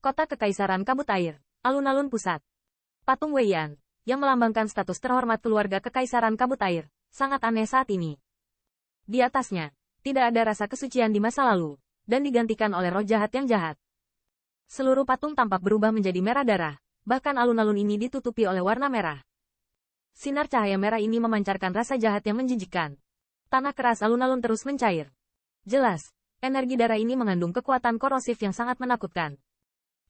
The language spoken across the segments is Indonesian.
Kota Kekaisaran Kabut Air, alun-alun pusat. Patung Weiyan, yang melambangkan status terhormat keluarga Kekaisaran Kabut Air, sangat aneh saat ini. Di atasnya, tidak ada rasa kesucian di masa lalu, dan digantikan oleh roh jahat yang jahat. Seluruh patung tampak berubah menjadi merah darah, bahkan alun-alun ini ditutupi oleh warna merah. Sinar cahaya merah ini memancarkan rasa jahat yang menjijikkan. Tanah keras alun-alun terus mencair. Jelas, energi darah ini mengandung kekuatan korosif yang sangat menakutkan.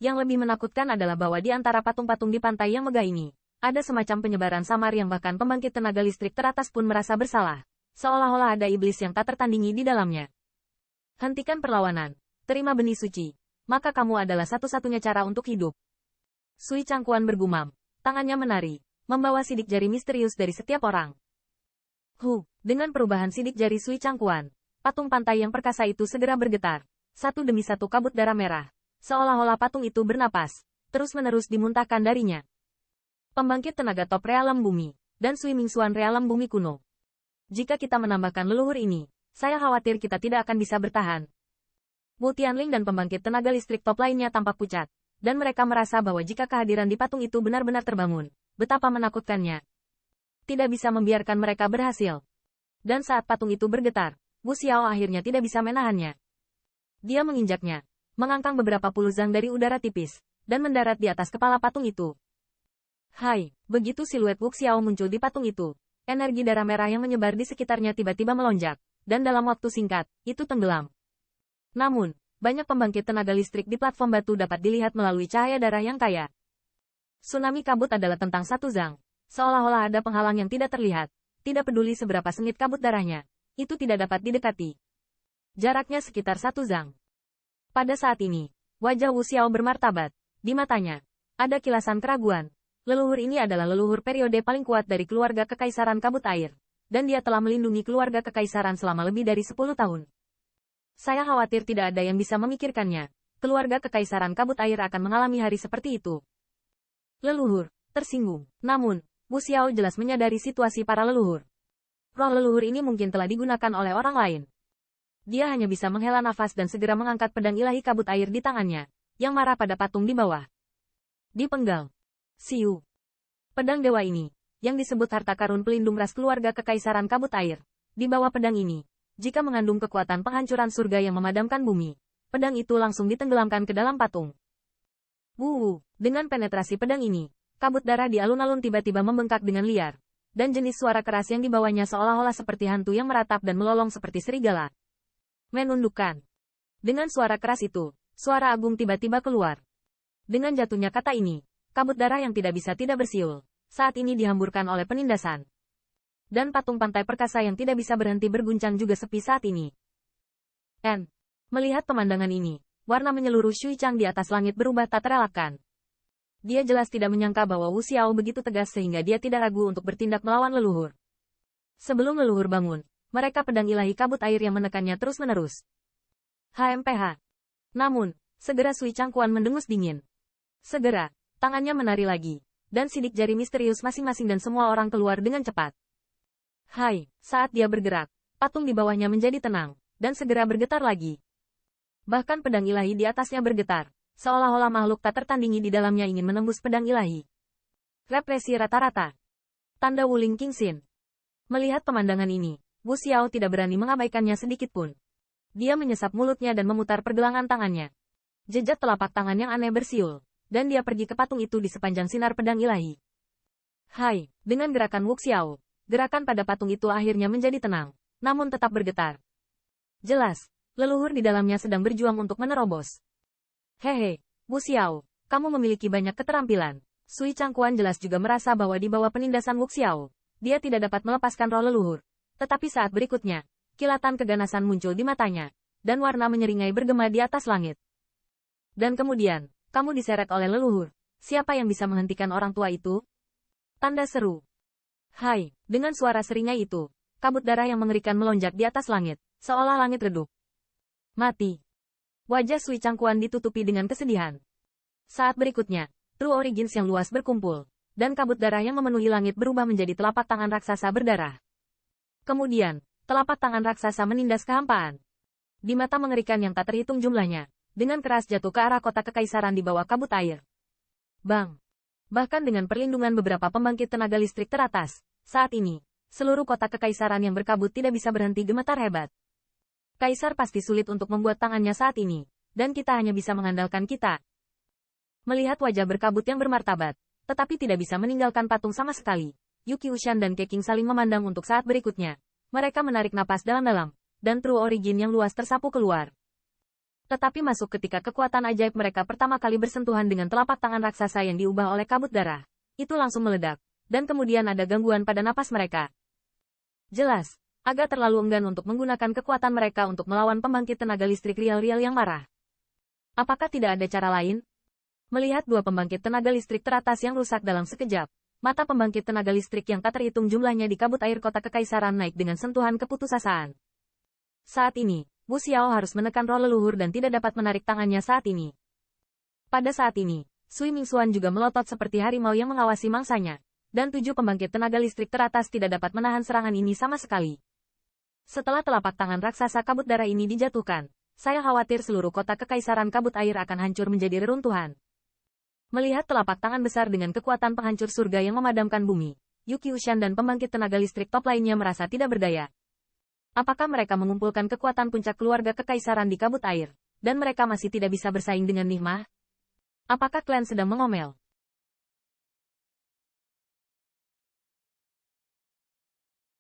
Yang lebih menakutkan adalah bahwa di antara patung-patung di pantai yang megah ini, ada semacam penyebaran samar yang bahkan pembangkit tenaga listrik teratas pun merasa bersalah. Seolah-olah ada iblis yang tak tertandingi di dalamnya. Hentikan perlawanan, terima benih suci, maka kamu adalah satu-satunya cara untuk hidup. Sui Changquan bergumam, tangannya menari, membawa sidik jari misterius dari setiap orang. Dengan perubahan sidik jari Sui Changquan, patung pantai yang perkasa itu segera bergetar, satu demi satu kabut darah merah. Seolah-olah patung itu bernapas, terus-menerus dimuntahkan darinya. Pembangkit tenaga top realem bumi, dan Sui Mingxuan realem bumi kuno. Jika kita menambahkan leluhur ini, saya khawatir kita tidak akan bisa bertahan. Wu Tianling dan pembangkit tenaga listrik top lainnya tampak pucat, dan mereka merasa bahwa jika kehadiran di patung itu benar-benar terbangun, betapa menakutkannya. Tidak bisa membiarkan mereka berhasil. Dan saat patung itu bergetar, Wu Xiao akhirnya tidak bisa menahannya. Dia menginjaknya, mengangkang beberapa puluh zang dari udara tipis, dan mendarat di atas kepala patung itu. Begitu siluet Wu Xiao muncul di patung itu, energi darah merah yang menyebar di sekitarnya tiba-tiba melonjak, dan dalam waktu singkat, itu tenggelam. Namun, banyak pembangkit tenaga listrik di platform batu dapat dilihat melalui cahaya darah yang kaya. Tsunami kabut adalah tentang satu zang, seolah-olah ada penghalang yang tidak terlihat, tidak peduli seberapa sengit kabut darahnya, itu tidak dapat didekati. Jaraknya sekitar satu zang. Pada saat ini, wajah Wu Xiao bermartabat. Di matanya, ada kilasan keraguan. Leluhur ini adalah leluhur periode paling kuat dari keluarga Kekaisaran Kabut Air. Dan dia telah melindungi keluarga Kekaisaran selama lebih dari 10 tahun. Saya khawatir tidak ada yang bisa memikirkannya. Keluarga Kekaisaran Kabut Air akan mengalami hari seperti itu. Leluhur, tersinggung. Namun, Wu Xiao jelas menyadari situasi para leluhur. Roh leluhur ini mungkin telah digunakan oleh orang lain. Dia hanya bisa menghela nafas dan segera mengangkat pedang ilahi kabut air di tangannya, yang marah pada patung di bawah. Dipenggal. Siu. Pedang dewa ini, yang disebut harta karun pelindung ras keluarga Kekaisaran Kabut Air, di bawah pedang ini, jika mengandung kekuatan penghancuran surga yang memadamkan bumi, pedang itu langsung ditenggelamkan ke dalam patung. Dengan penetrasi pedang ini, kabut darah di alun-alun tiba-tiba membengkak dengan liar, dan jenis suara keras yang dibawanya seolah-olah seperti hantu yang meratap dan melolong seperti serigala. Menundukkan. Dengan suara keras itu, suara agung tiba-tiba keluar. Dengan jatuhnya kata ini, kabut darah yang tidak bisa tidak bersiul, saat ini dihamburkan oleh penindasan. Dan patung pantai perkasa yang tidak bisa berhenti berguncang juga sepi saat ini. Melihat pemandangan ini, warna menyeluruh Shui Chang di atas langit berubah tak terelakkan. Dia jelas tidak menyangka bahwa Wu Xiao begitu tegas sehingga dia tidak ragu untuk bertindak melawan leluhur. Sebelum leluhur bangun, mereka pedang ilahi kabut air yang menekannya terus-menerus. HMPH. Namun, segera Sui Changquan mendengus dingin. Segera, tangannya menari lagi, dan sidik jari misterius masing-masing dan semua orang keluar dengan cepat. Saat dia bergerak, patung di bawahnya menjadi tenang, dan segera bergetar lagi. Bahkan pedang ilahi di atasnya bergetar, seolah-olah makhluk tak tertandingi di dalamnya ingin menembus pedang ilahi. Represi rata-rata. Tanda Wuling Qingxin. Melihat pemandangan ini, Wu Xiao tidak berani mengabaikannya sedikit pun. Dia menyesap mulutnya dan memutar pergelangan tangannya. Jejak telapak tangan yang aneh bersiul, dan dia pergi ke patung itu di sepanjang sinar pedang ilahi. Dengan gerakan Wu Xiao, gerakan pada patung itu akhirnya menjadi tenang, namun tetap bergetar. Jelas, leluhur di dalamnya sedang berjuang untuk menerobos. Wu Xiao, kamu memiliki banyak keterampilan. Sui Changquan jelas juga merasa bahwa di bawah penindasan Wu Xiao, dia tidak dapat melepaskan roh leluhur. Tetapi saat berikutnya, kilatan keganasan muncul di matanya, dan warna menyeringai bergema di atas langit. Dan kemudian, kamu diseret oleh leluhur. Siapa yang bisa menghentikan orang tua itu? Tanda seru. Dengan suara seringai itu, kabut darah yang mengerikan melonjak di atas langit, seolah langit redup. Mati. Wajah Sui Changquan ditutupi dengan kesedihan. Saat berikutnya, True Origins yang luas berkumpul, dan kabut darah yang memenuhi langit berubah menjadi telapak tangan raksasa berdarah. Kemudian, telapak tangan raksasa menindas kehampaan. Di mata mengerikan yang tak terhitung jumlahnya, dengan keras jatuh ke arah kota kekaisaran di bawah kabut air. Bang! Bahkan dengan perlindungan beberapa pembangkit tenaga listrik teratas, saat ini, seluruh kota kekaisaran yang berkabut tidak bisa berhenti gemetar hebat. Kaisar pasti sulit untuk membuat tangannya saat ini, dan kita hanya bisa mengandalkan kita. Melihat wajah berkabut yang bermartabat, tetapi tidak bisa meninggalkan patung sama sekali, Yuki Ushan dan Keqing saling memandang untuk saat berikutnya. Mereka menarik napas dalam-dalam, dan True Origin yang luas tersapu keluar. Tetapi masuk ketika kekuatan ajaib mereka pertama kali bersentuhan dengan telapak tangan raksasa yang diubah oleh kabut darah. Itu langsung meledak, dan kemudian ada gangguan pada napas mereka. Jelas, agak terlalu enggan untuk menggunakan kekuatan mereka untuk melawan pembangkit tenaga listrik real-real yang marah. Apakah tidak ada cara lain? Melihat dua pembangkit tenaga listrik teratas yang rusak dalam sekejap, mata pembangkit tenaga listrik yang tak terhitung jumlahnya di kabut air kota kekaisaran naik dengan sentuhan keputusasaan. Saat ini, Wu Xiao harus menekan roh leluhur dan tidak dapat menarik tangannya saat ini. Pada saat ini, Sui Mingxuan juga melotot seperti harimau yang mengawasi mangsanya, dan 7 pembangkit tenaga listrik teratas tidak dapat menahan serangan ini sama sekali. Setelah telapak tangan raksasa kabut darah ini dijatuhkan, saya khawatir seluruh kota kekaisaran kabut air akan hancur menjadi reruntuhan. Melihat telapak tangan besar dengan kekuatan penghancur surga yang memadamkan bumi, Yuki Ushan dan pembangkit tenaga listrik top lainnya merasa tidak berdaya. Apakah mereka mengumpulkan kekuatan puncak keluarga kekaisaran di kabut air, dan mereka masih tidak bisa bersaing dengan Nigma? Apakah klan sedang mengomel?